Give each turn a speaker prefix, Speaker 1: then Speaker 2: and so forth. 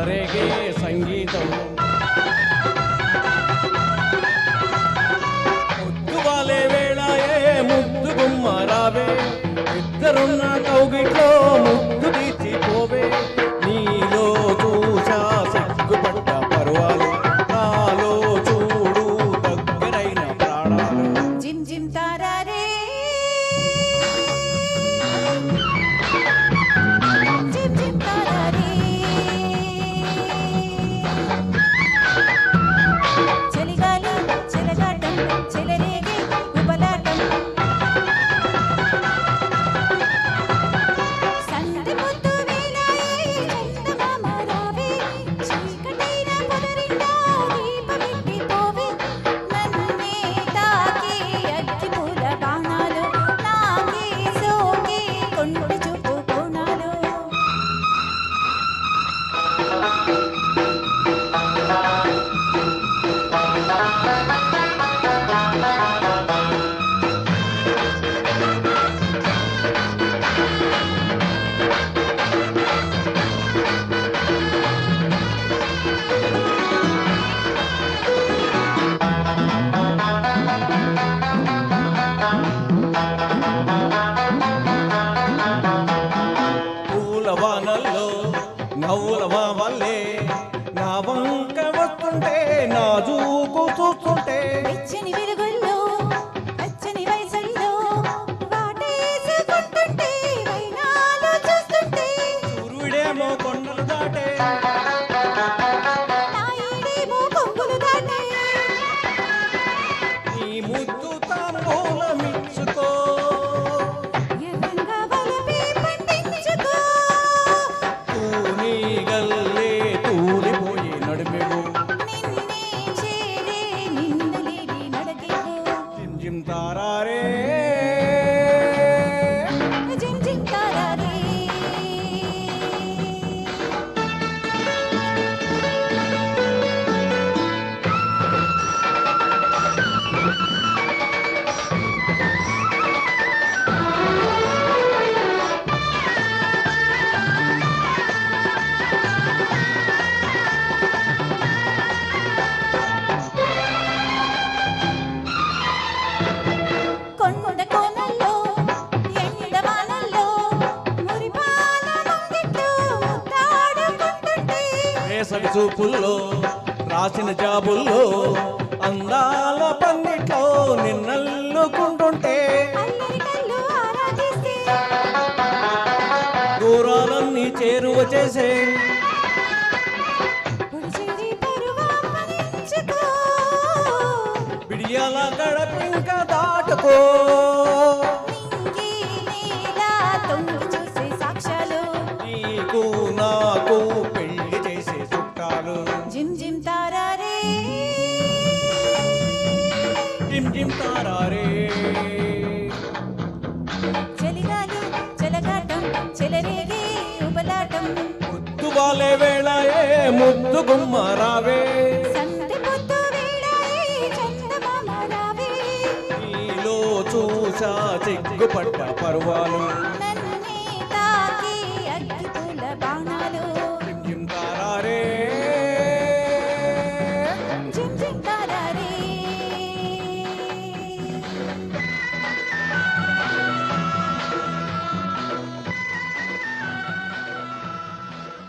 Speaker 1: చెలరేగే సంగీతం ముద్దువాలే వేళాయే ముద్దు గుమ్మ రావే ఇద్దరున్న కౌగిట్లో ముద్దు తీర్చిపోవే నీలో చూసా సిగ్గుపడ్డ పర్వాలు నాలో చూడు దగ్గరైన ప్రాణాలు
Speaker 2: జిమ్ జిమ్ తారారే జిమ్ జిమ్ తారారే చలిగాలి చెలగాటం చెలరేగే ఉబలాటం సందె ముద్దు వేళాయే చందమామ రావే చీకటైన పొదరిండా దీపమెట్టి పోవే నన్నే తాకి అగ్గి పూల బాణాలు నాకే సోకి కొండె చూపు కోణాలు
Speaker 1: పూల వానల్లో నవ్వుల వల్లే నా వంక వస్తుంటే నాజూకు చూస్తుంటే
Speaker 2: వెచ్చని వెలుగుల్లో పచ్చని వయసుల్లో వాటేసుకుంటుంటే వైనాలు చూస్తుంటే
Speaker 1: సూర్యుడేమో కొండలు దాటే
Speaker 2: నా ఈడేమో కొంగులు దాటే
Speaker 1: నీ ముద్దు తాంబూలమిచ్చుకో
Speaker 2: ఎర్రంగా వలపే పండించుకో
Speaker 1: తూనీ గల్లే తూలిపోయి నడిమెవు
Speaker 2: నిన్నే చేరే నిన్ను లేడి నడకేవు
Speaker 1: జిమ్ జిమ్ తారారే
Speaker 2: జిమ్ జిమ్ తారారే కొండ కోనల్లో ఎండవానల్లో మురిపాల ముంగిట్లో ముద్దాడుకుంటుంటే
Speaker 1: వేసవి చూపుల్లో రాసిన జాబుల్లో అందాల పన్నిట్లో నిన్నల్లుకుంటుంటే
Speaker 2: అల్లరి కళ్ళు ఆరాధిస్తే
Speaker 1: దూరాలన్నీ చేరువ చేసే
Speaker 2: పుడిచేరి పరువాపనించుకో
Speaker 1: బిడియాల గడపింక దాటుకో
Speaker 2: నింగి నీలా తొంగి చూసే సాక్ష్యాలు
Speaker 1: నీకు నాకు పెళ్లి చేసే చుట్టాలు
Speaker 2: జిమ్ జిమ్ తారారే
Speaker 1: జిమ్ జిమ్ తారారే
Speaker 2: చలిగాలి చెలగాటం చెలరేగే ఉబలాటం
Speaker 1: ముద్దువాలే వేళాయే ముద్దు గుమ్మ రావే
Speaker 2: సందె పొద్దు వేళాయే చందమామ రావే
Speaker 1: నీలో చూసా సిగ్గుపడ్డ పర్వాలు